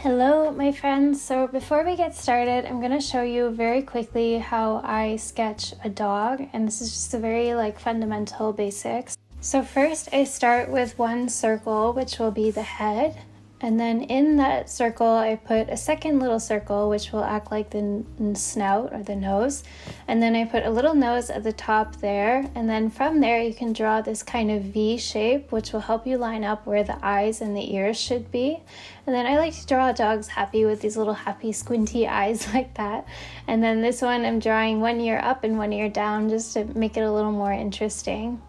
Hello my friends, so before we get started I'm going to show you very quickly how I sketch a dog, and this is just a very fundamental basics. So first I start with one circle, which will be the head, and then in that circle I put a second little circle which will act like the snout or the nose, and then I put a little nose at the top there, and then from there you can draw this kind of V shape which will help you line up where the eyes and the ears should be. And then I like to draw dogs happy with these little happy squinty eyes like that. And then this one I'm drawing one ear up and one ear down just to make it a little more interesting.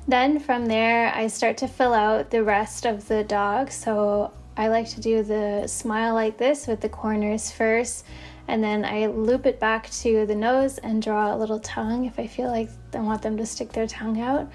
Then from there I start to fill out the rest of the dog. So I like to do the smile like this with the corners first, and then I loop it back to the nose and draw a little tongue if I feel like I want them to stick their tongue out.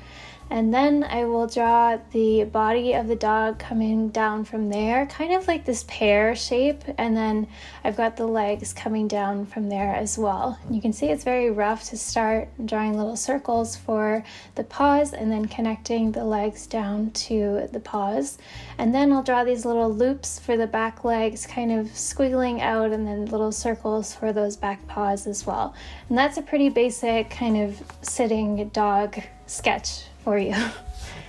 And then I will draw the body of the dog coming down from there, kind of like this pear shape, and then I've got the legs coming down from there as well. You can see it's very rough to start drawing little circles for the paws and then connecting the legs down to the paws. And then I'll draw these little loops for the back legs, kind of squiggling out, and then little circles for those back paws as well. And that's a pretty basic kind of sitting dog sketch for you.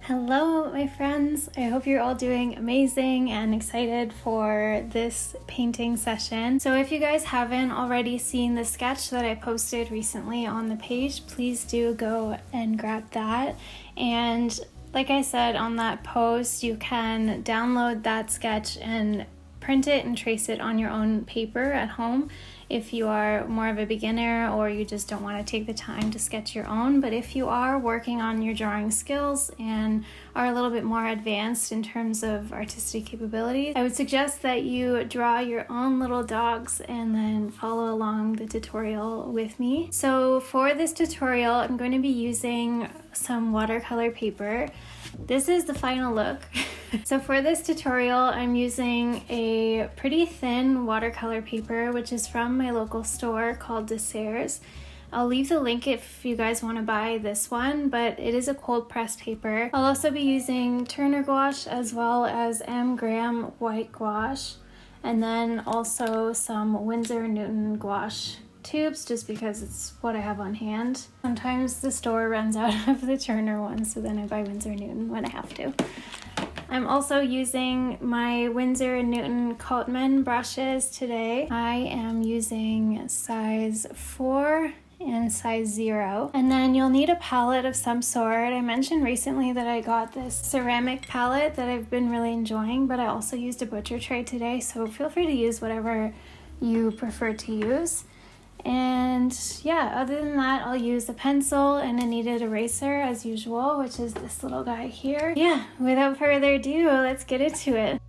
Hello my friends, I hope you're all doing amazing and excited for this painting session. So if you guys haven't already seen the sketch that I posted recently on the page, please do go and grab that. And like I said on that post, you can download that sketch and print it and trace it on your own paper at home if you are more of a beginner or you just don't want to take the time to sketch your own. But if you are working on your drawing skills and are a little bit more advanced in terms of artistic capabilities, I would suggest that you draw your own little dogs and then follow along the tutorial with me. So for this tutorial, I'm going to be using some watercolor paper. This is the final look. So for this tutorial, I'm using a pretty thin watercolor paper, which is from my local store called Desserts. I'll leave the link if you guys want to buy this one, but it is a cold pressed paper. I'll also be using Turner gouache as well as M. Graham white gouache, and then also some Winsor Newton gouache tubes, just because it's what I have on hand. Sometimes the store runs out of the Turner ones, so then I buy Winsor Newton when I have to. I'm also using my Winsor & Newton Cotman brushes today. I am using size 4 and size 0. And then you'll need a palette of some sort. I mentioned recently that I got this ceramic palette that I've been really enjoying, but I also used a butcher tray today, so feel free to use whatever you prefer to use. And yeah, other than that, I'll use a pencil and a kneaded eraser as usual, which is this little guy here. Yeah, without further ado, let's get into it.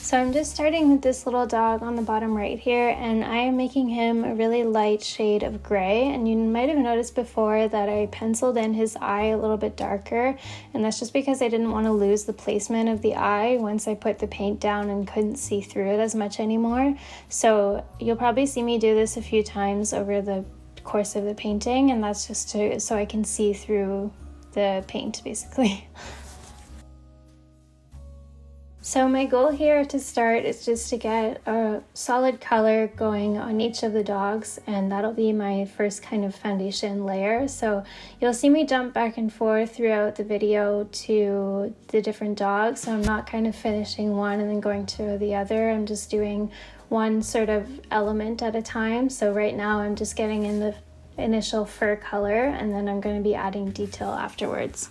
So I'm just starting with this little dog on the bottom right here, and I am making him a really light shade of gray. And you might have noticed before that I penciled in his eye a little bit darker, and that's just because I didn't want to lose the placement of the eye once I put the paint down and couldn't see through it as much anymore. So you'll probably see me do this a few times over the course of the painting, and that's just so I can see through the paint basically. So my goal here to start is just to get a solid color going on each of the dogs, and that'll be my first kind of foundation layer. So you'll see me jump back and forth throughout the video to the different dogs. So I'm not kind of finishing one and then going to the other. I'm just doing one sort of element at a time. So right now I'm just getting in the initial fur color, and then I'm going to be adding detail afterwards.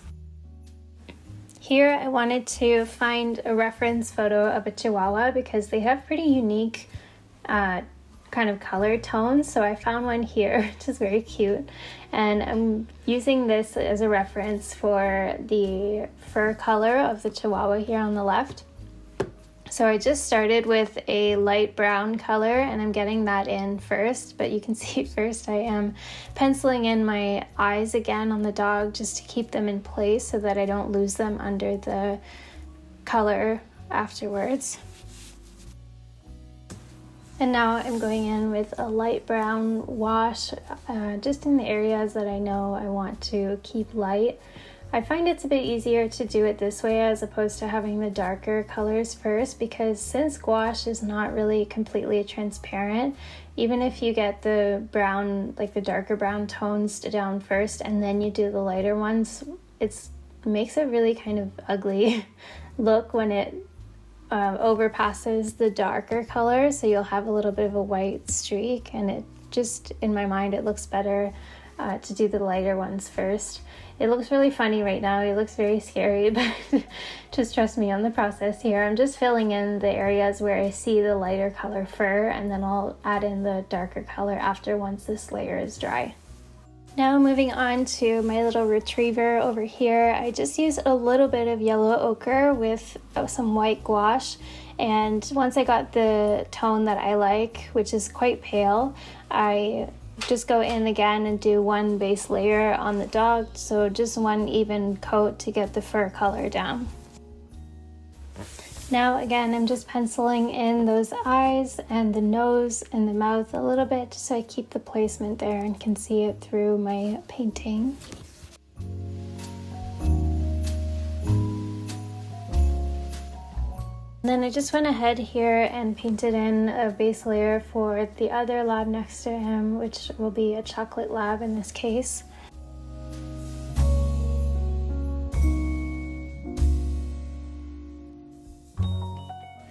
Here I wanted to find a reference photo of a Chihuahua because they have pretty unique kind of color tones. So I found one here, which is very cute. And I'm using this as a reference for the fur color of the Chihuahua here on the left. So I just started with a light brown color and I'm getting that in first, but you can see first I am penciling in my eyes again on the dog just to keep them in place so that I don't lose them under the color afterwards. And now I'm going in with a light brown wash just in the areas that I know I want to keep light. I find it's a bit easier to do it this way as opposed to having the darker colors first, because since gouache is not really completely transparent, even if you get the brown, like the darker brown tones down first and then you do the lighter ones, it makes a really kind of ugly look when it overpasses the darker color. So you'll have a little bit of a white streak, and it just, in my mind, it looks better to do the lighter ones first. It looks really funny right now. It looks very scary, but just trust me on the process here. I'm just filling in the areas where I see the lighter color fur, and then I'll add in the darker color after once this layer is dry. Now moving on to my little retriever over here, I just use a little bit of yellow ochre with some white gouache. And once I got the tone that I like, which is quite pale, I just go in again and do one base layer on the dog, so just one even coat to get the fur color down. Now again, I'm just penciling in those eyes and the nose and the mouth a little bit so I keep the placement there and can see it through my painting. Then I just went ahead here and painted in a base layer for the other lab next to him, which will be a chocolate lab in this case.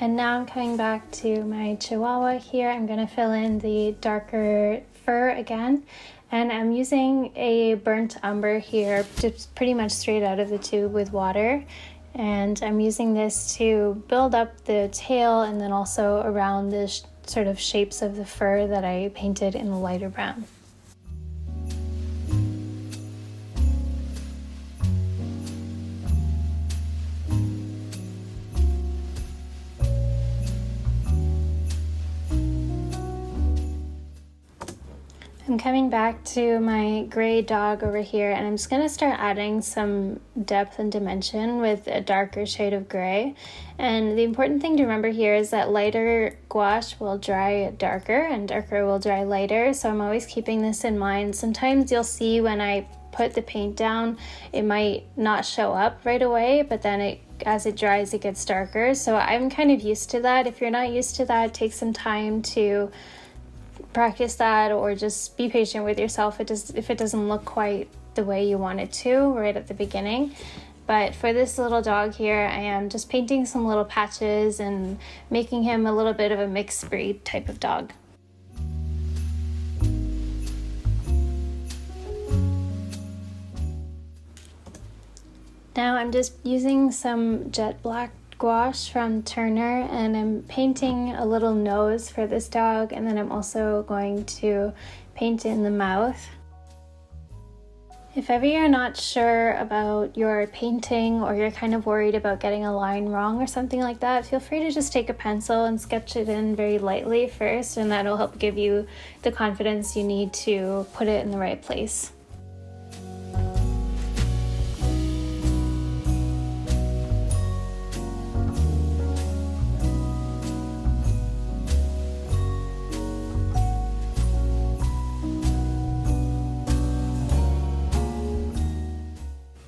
And now I'm coming back to my Chihuahua here. I'm going to fill in the darker fur again. And I'm using a burnt umber here, just pretty much straight out of the tube with water. And I'm using this to build up the tail and then also around the sort of shapes of the fur that I painted in the lighter brown. I'm coming back to my gray dog over here, and I'm just going to start adding some depth and dimension with a darker shade of gray. And the important thing to remember here is that lighter gouache will dry darker and darker will dry lighter, so I'm always keeping this in mind. Sometimes you'll see when I put the paint down, it might not show up right away, but then as it dries, it gets darker. So I'm kind of used to that. If you're not used to that, take some time to practice that, or just be patient with yourself if it doesn't look quite the way you want it to right at the beginning. But for this little dog here, I am just painting some little patches and making him a little bit of a mixed breed type of dog. Now I'm just using some jet black gouache from Turner, and I'm painting a little nose for this dog, and then I'm also going to paint in the mouth. If ever you're not sure about your painting, or you're kind of worried about getting a line wrong or something like that, feel free to just take a pencil and sketch it in very lightly first, and that'll help give you the confidence you need to put it in the right place.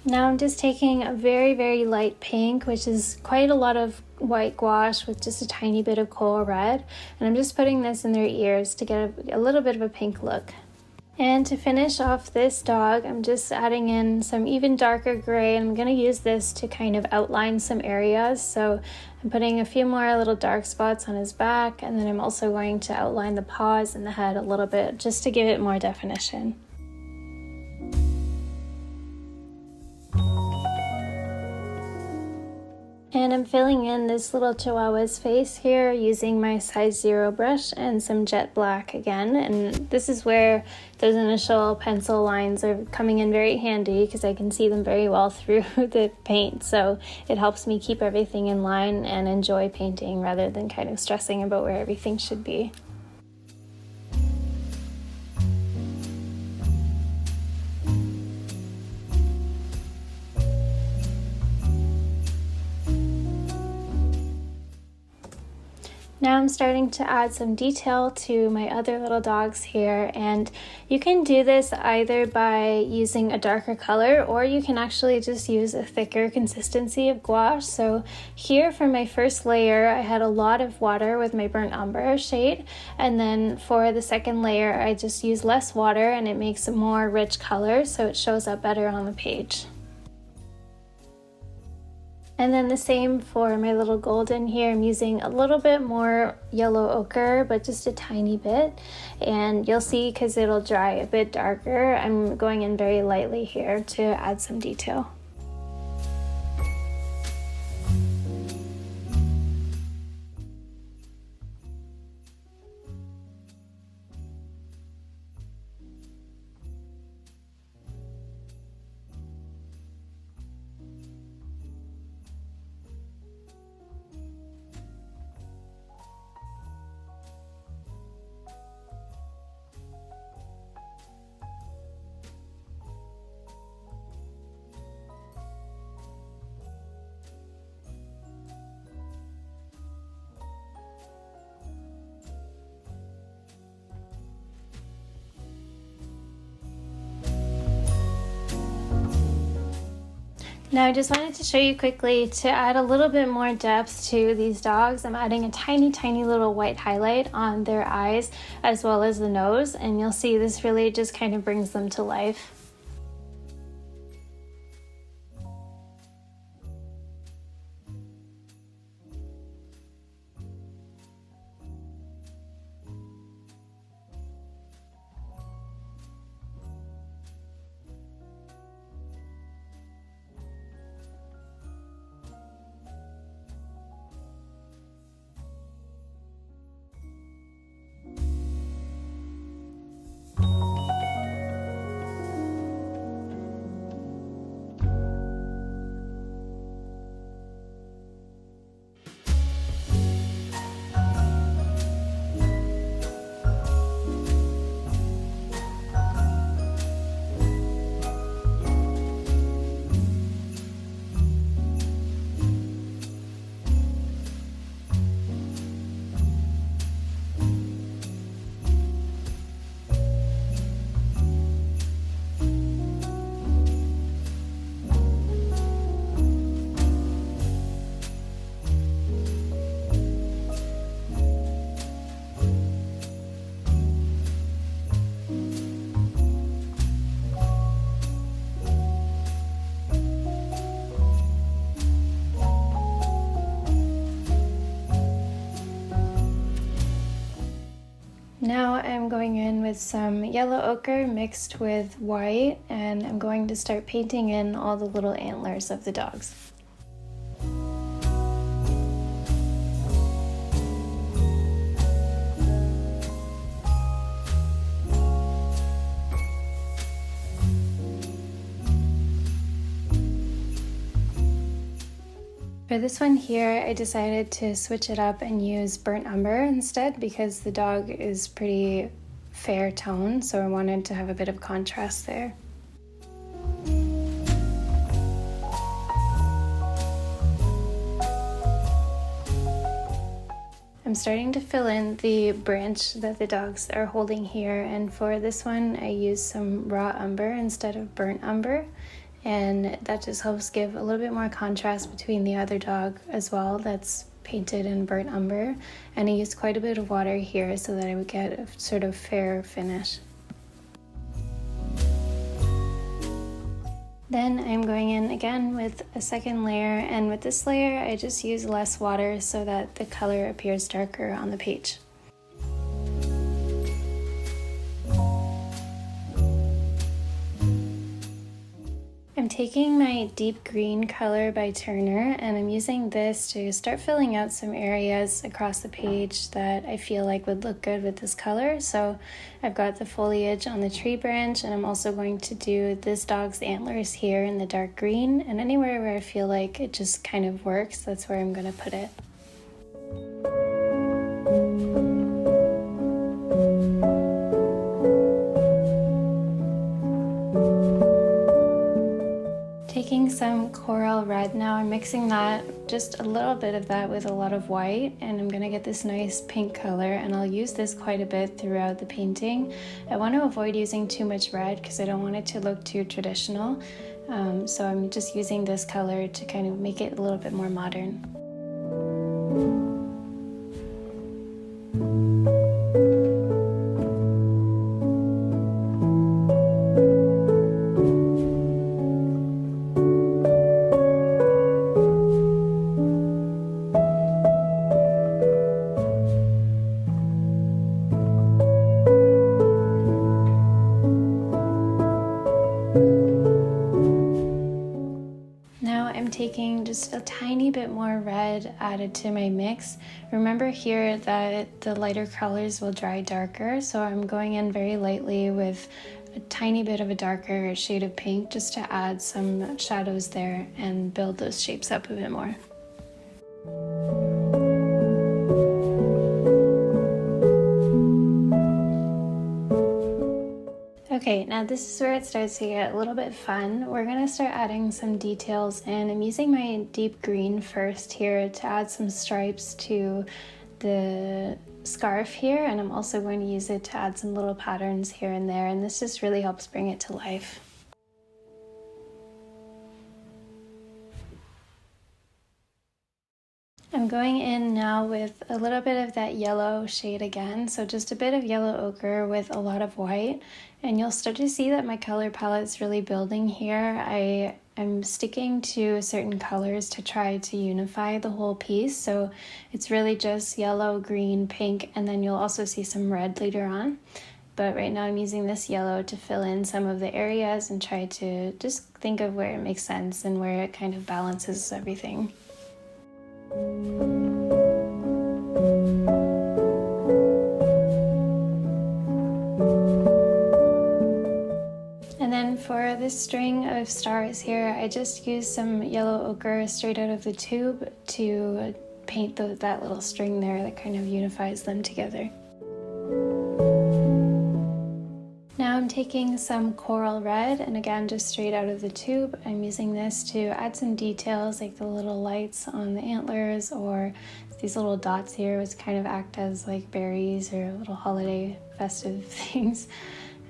Now I'm just taking a very, very light pink, which is quite a lot of white gouache with just a tiny bit of coral red, and I'm just putting this in their ears to get a little bit of a pink look. And to finish off this dog, I'm just adding in some even darker gray, and I'm going to use this to kind of outline some areas. So I'm putting a few more little dark spots on his back, and then I'm also going to outline the paws and the head a little bit just to give it more definition. And I'm filling in this little Chihuahua's face here using my size 0 brush and some jet black again. And this is where those initial pencil lines are coming in very handy because I can see them very well through the paint. So it helps me keep everything in line and enjoy painting rather than kind of stressing about where everything should be. Now I'm starting to add some detail to my other little dogs here, and you can do this either by using a darker color, or you can actually just use a thicker consistency of gouache. So here for my first layer, I had a lot of water with my burnt umber shade, and then for the second layer, I just use less water and it makes a more rich color so it shows up better on the page. And then the same for my little golden here. I'm using a little bit more yellow ochre, but just a tiny bit. And you'll see, because it'll dry a bit darker, I'm going in very lightly here to add some detail. Now I just wanted to show you quickly to add a little bit more depth to these dogs. I'm adding a tiny little white highlight on their eyes as well as the nose, and you'll see this really just kind of brings them to life. Now I'm going in with some yellow ochre mixed with white, and I'm going to start painting in all the little antlers of the dogs. For this one here, I decided to switch it up and use burnt umber instead because the dog is pretty fair tone, so I wanted to have a bit of contrast there. I'm starting to fill in the branch that the dogs are holding here, and for this one I used some raw umber instead of burnt umber. And that just helps give a little bit more contrast between the other dog as well that's painted in burnt umber, and I used quite a bit of water here so that I would get a sort of fair finish. Then I'm going in again with a second layer, and with this layer I just use less water so that the color appears darker on the page. I'm taking my deep green color by Turner, and I'm using this to start filling out some areas across the page that I feel like would look good with this color. So I've got the foliage on the tree branch, and I'm also going to do this dog's antlers here in the dark green, and anywhere where I feel like it just kind of works, that's where I'm going to put it. Taking some coral red now, I'm mixing that, just a little bit of that with a lot of white, and I'm going to get this nice pink color, and I'll use this quite a bit throughout the painting. I want to avoid using too much red because I don't want it to look too traditional, so I'm just using this color to kind of make it a little bit more modern. Taking just a tiny bit more red added to my mix. Remember here that the lighter colors will dry darker, so I'm going in very lightly with a tiny bit of a darker shade of pink just to add some shadows there and build those shapes up a bit more. Okay, now this is where it starts to get a little bit fun. We're going to start adding some details, and I'm using my deep green first here to add some stripes to the scarf here, and I'm also going to use it to add some little patterns here and there, and this just really helps bring it to life. I'm going in now with a little bit of that yellow shade again, so just a bit of yellow ochre with a lot of white, and you'll start to see that my color palette's really building here. I'm sticking to certain colors to try to unify the whole piece, so it's really just yellow, green, pink, and then you'll also see some red later on. But right now I'm using this yellow to fill in some of the areas and try to just think of where it makes sense and where it kind of balances everything. And then for this string of stars here, I just used some yellow ochre straight out of the tube to paint that little string there that kind of unifies them together. Now I'm taking some coral red, and again just straight out of the tube, I'm using this to add some details like the little lights on the antlers, or these little dots here which kind of act as like berries or little holiday festive things.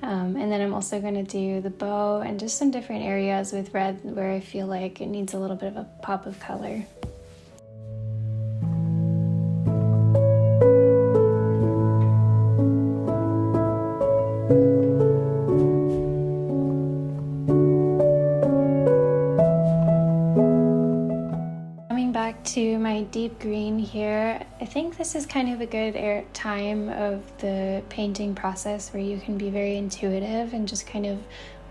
And then I'm also going to do the bow and just some different areas with red where I feel like it needs a little bit of a pop of color. To my deep green here, I think this is kind of a good time of the painting process where you can be very intuitive and just kind of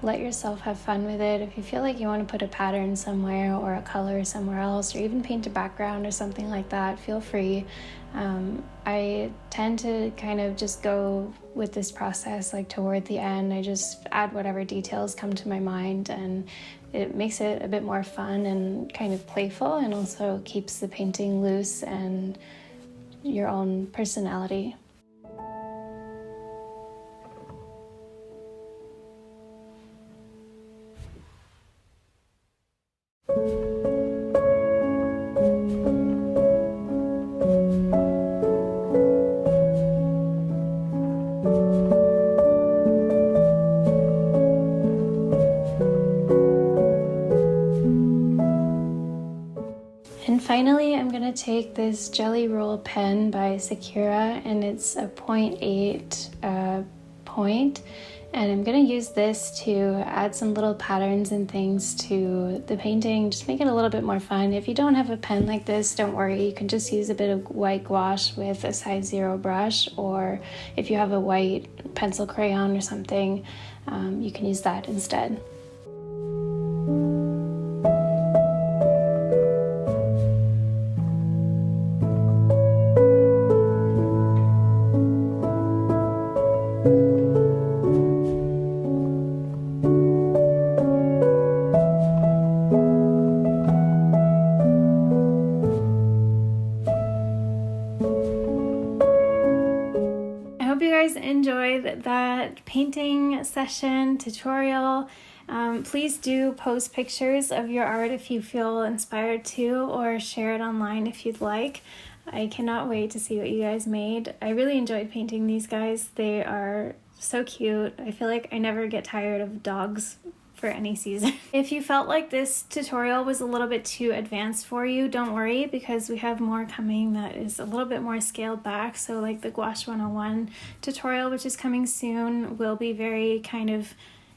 let yourself have fun with it. If you feel like you want to put a pattern somewhere or a color somewhere else, or even paint a background or something like that, feel free. I tend to kind of just go with this process like toward the end. I just add whatever details come to my mind, and it makes it a bit more fun and kind of playful, and also keeps the painting loose and your own personality. And finally, I'm going gonna take this Jelly Roll pen by Sakura, and it's a 0.8 point, and I'm gonna use this to add some little patterns and things to the painting, just make it a little bit more fun. If you don't have a pen like this, don't worry, you can just use a bit of white gouache with a size 0 brush, or if you have a white pencil crayon or something, you can use that instead. Enjoyed that painting session tutorial. Please do post pictures of your art if you feel inspired to, or share it online if you'd like. I cannot wait to see what you guys made. I really enjoyed painting these guys. They are so cute. I feel like I never get tired of dogs for any season. If you felt like this tutorial was a little bit too advanced for you, don't worry, because we have more coming that is a little bit more scaled back. So like the Gouache 101 tutorial, which is coming soon, will be very kind of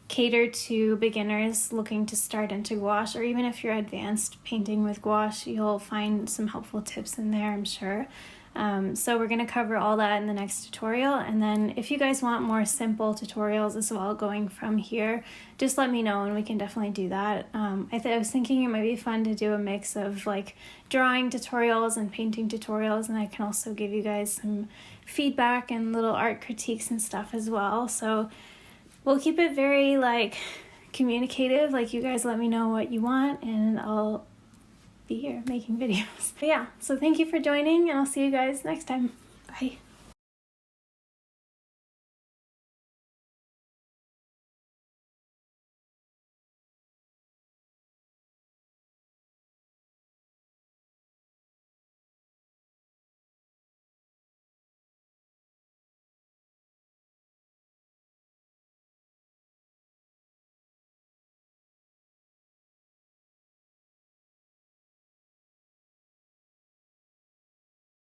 catered to beginners looking to start into gouache, or even if you're advanced painting with gouache, you'll find some helpful tips in there, I'm sure. So we're going to cover all that in the next tutorial, and then if you guys want more simple tutorials as well going from here, just let me know and we can definitely do that. I was thinking it might be fun to do a mix of like drawing tutorials and painting tutorials, and I can also give you guys some feedback and little art critiques and stuff as well. So we'll keep it very like communicative, like you guys let me know what you want and I'll be here making videos. But yeah, so thank you for joining, and I'll see you guys next time. Bye.